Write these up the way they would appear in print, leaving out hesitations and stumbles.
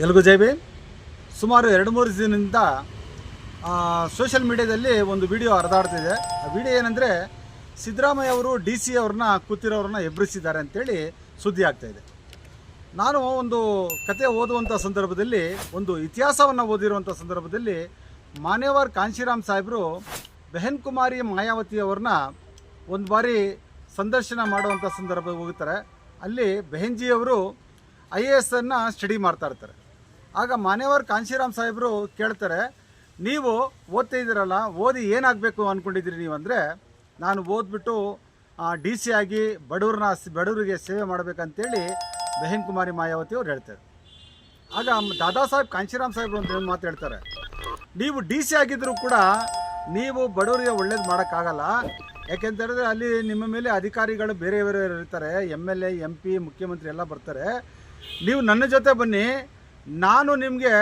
ಎಲ್ರಿಗೂ ಜೈ ಭೀಮ್. ಸುಮಾರು 2-3 ದಿನದಿಂದ ಸೋಷಿಯಲ್ ಮೀಡಿಯಾದಲ್ಲಿ ಒಂದು ವಿಡಿಯೋ ಹರಿದಾಡ್ತಿದೆ. ಆ ವಿಡಿಯೋ ಏನಂದರೆ, ಸಿದ್ದರಾಮಯ್ಯ ಅವರು ಡಿ ಸಿ ಅವ್ರನ್ನ ಕೂತಿರೋರನ್ನ ಎಬ್ಬರಿಸಿದ್ದಾರೆ ಅಂತೇಳಿ ಸುದ್ದಿ ಆಗ್ತಾಯಿದೆ. ನಾನು ಒಂದು ಕತೆ ಓದುವಂಥ ಸಂದರ್ಭದಲ್ಲಿ, ಒಂದು ಇತಿಹಾಸವನ್ನು ಓದಿರುವಂಥ ಸಂದರ್ಭದಲ್ಲಿ, ಮಾನ್ಯವಾರ್ ಕಾಂಶಿರಾಮ್ ಸಾಹೇಬರು ಬೆಹನ್ ಕುಮಾರಿ ಮಾಯಾವತಿ ಅವ್ರನ್ನ ಒಂದು ಬಾರಿ ಸಂದರ್ಶನ ಮಾಡುವಂಥ ಸಂದರ್ಭ ಹೋಗ್ತಾರೆ. ಅಲ್ಲಿ ಬೆಹನ್ಜಿಯವರು IAS ಅನ್ನು ಸ್ಟಡಿ ಮಾಡ್ತಾ ಇರ್ತಾರೆ. ಆಗ ಮಾನ್ಯವಾರ್ ಕಾಂಶಿರಾಮ್ ಸಾಹೇಬರು ಕೇಳ್ತಾರೆ, ನೀವು ಓದ್ತಾ ಇದ್ದೀರಲ್ಲ, ಓದಿ ಏನಾಗಬೇಕು ಅಂದ್ಕೊಂಡಿದ್ದೀರಿ ನೀವು ಅಂದರೆ, ನಾನು ಓದ್ಬಿಟ್ಟು DC ಆಗಿ ಬಡವರಿಗೆ ಸೇವೆ ಮಾಡಬೇಕಂತೇಳಿ ಬೆಹನ್ ಕುಮಾರಿ ಮಾಯಾವತಿ ಅವ್ರು ಹೇಳ್ತಾರೆ. ಆಗ ದಾದಾ ಸಾಹೇಬ್ ಕಾಂಶಿರಾಮ್ ಸಾಹೇಬರು ಒಂದು ಮಾತು ಹೇಳ್ತಾರೆ, ನೀವು DC ಆಗಿದ್ದರೂ ಕೂಡ ನೀವು ಬಡವರಿಗೆ ಒಳ್ಳೇದು ಮಾಡೋಕ್ಕಾಗಲ್ಲ. ಯಾಕೆಂತೇಳಿದ್ರೆ ಅಲ್ಲಿ ನಿಮ್ಮ ಮೇಲೆ ಅಧಿಕಾರಿಗಳು ಬೇರೆ ಇರ್ತಾರೆ, MLA MP ಮುಖ್ಯಮಂತ್ರಿ ಎಲ್ಲ ಬರ್ತಾರೆ. ನೀವು ನನ್ನ ಜೊತೆ ಬನ್ನಿ, ನಾನು ನಿಮಗೆ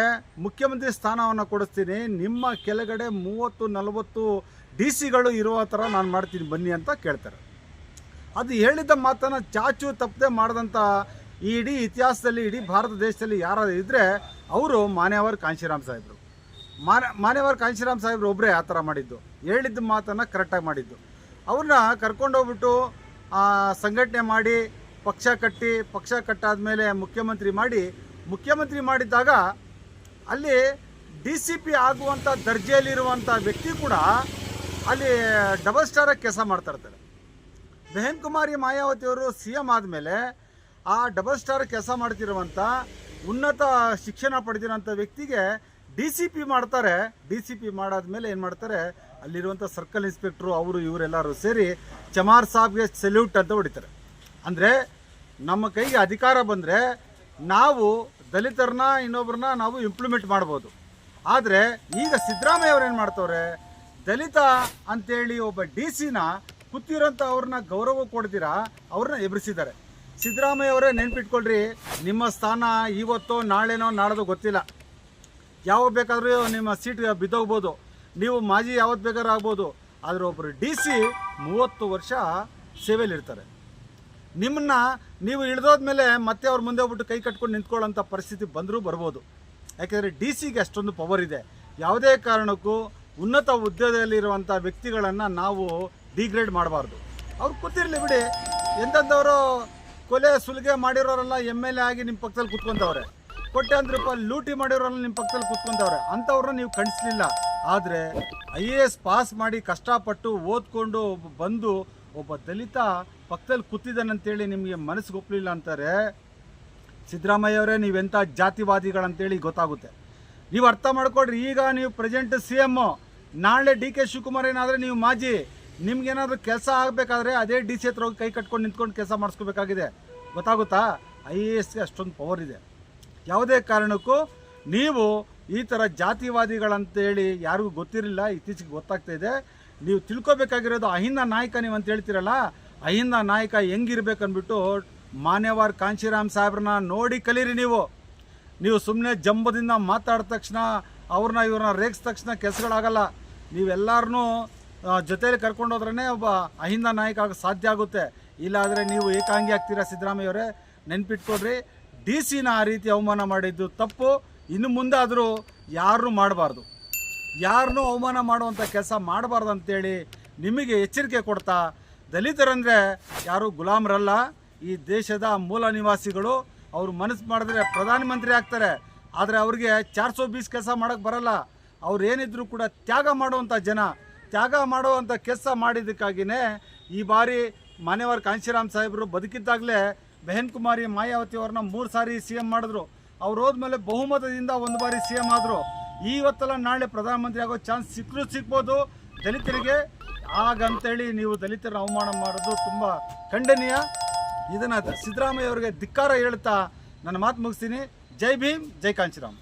ಮುಖ್ಯಮಂತ್ರಿ ಸ್ಥಾನವನ್ನು ಕೊಡಿಸ್ತೀನಿ, ನಿಮ್ಮ ಕೆಳಗಡೆ 30-40 DC ಇರುವ ಥರ ನಾನು ಮಾಡ್ತೀನಿ ಬನ್ನಿ ಅಂತ ಕೇಳ್ತಾರೆ. ಅದು ಹೇಳಿದ ಮಾತನ್ನು ಚಾಚು ತಪ್ಪದೆ ಮಾಡಿದಂಥ ಈ ಇಡೀ ಇತಿಹಾಸದಲ್ಲಿ, ಇಡೀ ಭಾರತ ದೇಶದಲ್ಲಿ ಯಾರಾದರೂ ಇದ್ದರೆ ಅವರು ಮಾನ್ಯವಾರ್ ಕಾಂಶಿರಾಮ್ ಸಾಹೇಬರು. ಮಾನ್ಯವಾರ್ ಕಾಂಶಿರಾಮ್ ಸಾಹೇಬರು ಒಬ್ಬರೇ ಆ ಥರ ಮಾಡಿದ್ದು, ಹೇಳಿದ್ದ ಮಾತನ್ನು ಕರೆಕ್ಟಾಗಿ ಮಾಡಿದ್ದು. ಅವ್ರನ್ನ ಕರ್ಕೊಂಡೋಗ್ಬಿಟ್ಟು ಸಂಘಟನೆ ಮಾಡಿ ಪಕ್ಷ ಕಟ್ಟಾದಮೇಲೆ ಮುಖ್ಯಮಂತ್ರಿ ಮಾಡಿದ್ದಾಗ ಅಲ್ಲಿ DCP ಆಗುವಂಥ ದರ್ಜೆಯಲ್ಲಿರುವಂಥ ವ್ಯಕ್ತಿ ಕೂಡ ಅಲ್ಲಿ ಡಬಲ್ ಸ್ಟಾರಾಗಿ ಕೆಲಸ ಮಾಡ್ತಾ ಇರ್ತಾರೆ. ಬೆಹನ್ ಕುಮಾರಿ ಮಾಯಾವತಿಯವರು CM ಆದಮೇಲೆ ಆ ಡಬಲ್ ಸ್ಟಾರ್ ಕೆಲಸ ಮಾಡ್ತಿರುವಂಥ ಉನ್ನತ ಶಿಕ್ಷಣ ಪಡೆದಿರೋಂಥ ವ್ಯಕ್ತಿಗೆ DCP ಮಾಡ್ತಾರೆ. DCP ಮಾಡಾದ್ಮೇಲೆ ಏನು ಮಾಡ್ತಾರೆ, ಅಲ್ಲಿರುವಂಥ ಸರ್ಕಲ್ ಇನ್ಸ್ಪೆಕ್ಟ್ರು ಅವರು ಇವರೆಲ್ಲರೂ ಸೇರಿ ಚಮಾರ್ ಸಾಬ್ಗೆ ಸೆಲ್ಯೂಟ್ ಅಂತ ಹೊಡಿತಾರೆ. ಅಂದರೆ ನಮ್ಮ ಕೈಗೆ ಅಧಿಕಾರ ಬಂದರೆ ನಾವು ದಲಿತರನ್ನ ಇನ್ನೊಬ್ಬರನ್ನ ನಾವು ಇಂಪ್ಲಿಮೆಂಟ್ ಮಾಡ್ಬೋದು. ಆದರೆ ಈಗ ಸಿದ್ದರಾಮಯ್ಯ ಅವ್ರು ಏನು ಮಾಡ್ತವ್ರೆ, ದಲಿತ ಅಂಥೇಳಿ ಒಬ್ಬ DCನ ಕೂತಿರೋಂಥ ಅವ್ರನ್ನ ಗೌರವ ಕೊಡ್ದಿರಾ ಅವ್ರನ್ನ ಎದುರಿಸಿದ್ದಾರೆ. ಸಿದ್ದರಾಮಯ್ಯ ಅವರೇ ನೆನ್ಪಿಟ್ಕೊಳ್ರಿ, ನಿಮ್ಮ ಸ್ಥಾನ ಇವತ್ತೋ ನಾಳೆನೋ ನಾಡ್ದೋ ಗೊತ್ತಿಲ್ಲ, ಯಾವಾಗ ಬೇಕಾದರೂ ನಿಮ್ಮ ಸೀಟ್ ಬಿದ್ದೋಗ್ಬೋದು, ನೀವು ಮಾಜಿ ಯಾವತ್ತು ಬೇಕಾದ್ರೂ ಆಗ್ಬೋದು. ಆದರೆ ಒಬ್ಬರು DC 30 ವರ್ಷ ಸೇವೆಯಲ್ಲಿರ್ತಾರೆ. ನಿಮ್ಮನ್ನ ನೀವು ಇಳಿದೋದ್ಮೇಲೆ ಮತ್ತೆ ಅವ್ರ ಮುಂದೆ ಹೋಗ್ಬಿಟ್ಟು ಕೈ ಕಟ್ಕೊಂಡು ನಿಂತ್ಕೊಳ್ಳೋಂಥ ಪರಿಸ್ಥಿತಿ ಬಂದರೂ ಬರ್ಬೋದು. ಯಾಕೆಂದರೆ DCಗೆ ಅಷ್ಟೊಂದು ಪವರ್ ಇದೆ. ಯಾವುದೇ ಕಾರಣಕ್ಕೂ ಉನ್ನತ ಹುದ್ದೆಯಲ್ಲಿರುವಂಥ ವ್ಯಕ್ತಿಗಳನ್ನು ನಾವು ಡಿಗ್ರೇಡ್ ಮಾಡಬಾರ್ದು. ಅವ್ರು ಕೂತಿರಲಿ ಬಿಡಿ, ಎಂಥವರು ಕೊಲೆ ಸುಲಿಗೆ ಮಾಡಿರೋರೆಲ್ಲ MLA ಆಗಿ ನಿಮ್ಮ ಪಕ್ಕದಲ್ಲಿ ಕೂತ್ಕೊಂತವ್ರೆ, ಕೋಟ್ಯಾಂತರ ರೂಪಾಯಿ ಲೂಟಿ ಮಾಡಿರೋರೆಲ್ಲ ನಿಮ್ಮ ಪಕ್ಕದಲ್ಲಿ ಕೂತ್ಕೊಂತವ್ರೆ. ಅಂಥವ್ರನ್ನ ನೀವು ಕಳಿಸ್ಲಿಲ್ಲ. ಆದರೆ IAS ಪಾಸ್ ಮಾಡಿ ಕಷ್ಟಪಟ್ಟು ಓದ್ಕೊಂಡು ಬಂದು ಒಬ್ಬ ದಲಿತ ಪಕ್ಕದಲ್ಲಿ ಕೂತಿದ್ದಾನಂತೇಳಿ ನಿಮಗೆ ಮನಸ್ಸಿಗೆ ಒಪ್ಪಲಿಲ್ಲ ಅಂತಾರೆ. ಸಿದ್ದರಾಮಯ್ಯ ಅವರೇ, ನೀವೆಂಥ ಜಾತಿವಾದಿಗಳಂತೇಳಿ ಗೊತ್ತಾಗುತ್ತೆ. ನೀವು ಅರ್ಥ ಮಾಡ್ಕೊಡ್ರಿ. ಈಗ ನೀವು ಪ್ರೆಸೆಂಟ್ CM, ನಾಳೆ DK ಶಿವಕುಮಾರ್ ಏನಾದರೆ ನೀವು ಮಾಜಿ, ನಿಮ್ಗೇನಾದರೂ ಕೆಲಸ ಆಗಬೇಕಾದ್ರೆ ಅದೇ DC ಹತ್ರ ಹೋಗಿ ಕೈ ಕಟ್ಕೊಂಡು ನಿಂತ್ಕೊಂಡು ಕೆಲಸ ಮಾಡಿಸ್ಕೋಬೇಕಾಗಿದೆ. ಗೊತ್ತಾಗುತ್ತಾ? IASಗೆ ಅಷ್ಟೊಂದು ಪವರ್ ಇದೆ. ಯಾವುದೇ ಕಾರಣಕ್ಕೂ ನೀವು ಈ ಥರ ಜಾತಿವಾದಿಗಳಂತೇಳಿ ಯಾರಿಗೂ ಗೊತ್ತಿರಲಿಲ್ಲ, ಇತ್ತೀಚೆಗೆ ಗೊತ್ತಾಗ್ತಾ ಇದೆ. ನೀವು ತಿಳ್ಕೊಬೇಕಾಗಿರೋದು ಅಹಿಂದ ನಾಯಕ ನೀವು ಅಂತ ಹೇಳ್ತೀರಲ್ಲ, ಅಹಿಂದ ನಾಯಕ ಹೆಂಗಿರ್ಬೇಕನ್ಬಿಟ್ಟು ಮಾನ್ಯವಾರ್ ಕಾಂಶಿರಾಮ್ ಸಾಹೇಬ್ರನ್ನ ನೋಡಿ ಕಲೀರಿ. ನೀವು ಸುಮ್ಮನೆ ಜಂಬದಿಂದ ಮಾತಾಡಿದ ತಕ್ಷಣ ಇವ್ರನ್ನ ರೇಗಿಸಿದ ತಕ್ಷಣ ಕೆಲಸಗಳಾಗಲ್ಲ. ನೀವೆಲ್ಲರನ್ನೂ ಜೊತೆಯಲ್ಲಿ ಕರ್ಕೊಂಡೋದ್ರೇ ಒಬ್ಬ ಅಹಿಂದ ನಾಯಕ ಆಗ ಸಾಧ್ಯ ಆಗುತ್ತೆ. ಇಲ್ಲಾದರೆ ನೀವು ಏಕಾಂಗಿ ಆಗ್ತೀರಾ. ಸಿದ್ದರಾಮಯ್ಯವರೇ, ನೆನ್ಪಿಟ್ಕೊಡ್ರಿ, DCನ ಆ ರೀತಿ ಅವಮಾನ ಮಾಡಿದ್ದು ತಪ್ಪು. ಇನ್ನು ಮುಂದೆ ಆದರೂ ಯಾರನ್ನೂ ಮಾಡಬಾರ್ದು, ಯಾರನ್ನೂ ಅವಮಾನ ಮಾಡುವಂಥ ಕೆಲಸ ಮಾಡಬಾರ್ದು ಅಂತೇಳಿ ನಿಮಗೆ ಎಚ್ಚರಿಕೆ ಕೊಡ್ತಾ, ದಲಿತರಂದರೆ ಯಾರೂ ಗುಲಾಮರಲ್ಲ, ಈ ದೇಶದ ಮೂಲ ನಿವಾಸಿಗಳು. ಅವರು ಮನಸ್ಸು ಮಾಡಿದ್ರೆ ಪ್ರಧಾನಮಂತ್ರಿ ಆಗ್ತಾರೆ. ಆದರೆ ಅವ್ರಿಗೆ 420 ಕೆಲಸ ಮಾಡೋಕ್ಕೆ ಬರಲ್ಲ. ಅವ್ರು ಏನಿದ್ರು ಕೂಡ ತ್ಯಾಗ ಮಾಡುವಂಥ ಜನ. ತ್ಯಾಗ ಮಾಡುವಂಥ ಕೆಲಸ ಮಾಡಿದ್ದಕ್ಕಾಗಿಯೇ ಈ ಬಾರಿ ಮಾನ್ಯವಾರ್ ಕಾಂಶಿರಾಮ್ ಸಾಹೇಬರು ಬದುಕಿದ್ದಾಗಲೇ ಬೆಹನ್ ಕುಮಾರಿ ಮಾಯಾವತಿ ಅವ್ರನ್ನ 3 ಸಾರಿ CM ಮಾಡಿದ್ರು. ಅವ್ರು ಹೋದ್ಮೇಲೆ ಬಹುಮತದಿಂದ 1 ಬಾರಿ CM ಆದರು. ಇವತ್ತೆಲ್ಲ ನಾಳೆ ಪ್ರಧಾನಮಂತ್ರಿ ಆಗೋ ಚಾನ್ಸ್ ಸಿಗ್ಬೋದು ದಲಿತರಿಗೆ. ಹಾಗಂತೇಳಿ ನೀವು ದಲಿತರನ್ನ ಅವಮಾನ ಮಾಡೋದು ತುಂಬ ಖಂಡನೀಯ. ಇದನ್ನು ಸಿದ್ದರಾಮಯ್ಯ ಅವರಿಗೆ ಧಿಕ್ಕಾರ ಹೇಳ್ತಾ ನನ್ನ ಮಾತು ಮುಗಿಸ್ತೀನಿ. ಜೈ ಭೀಮ್, ಜೈ ಕಾಂಶಿರಾಮ್.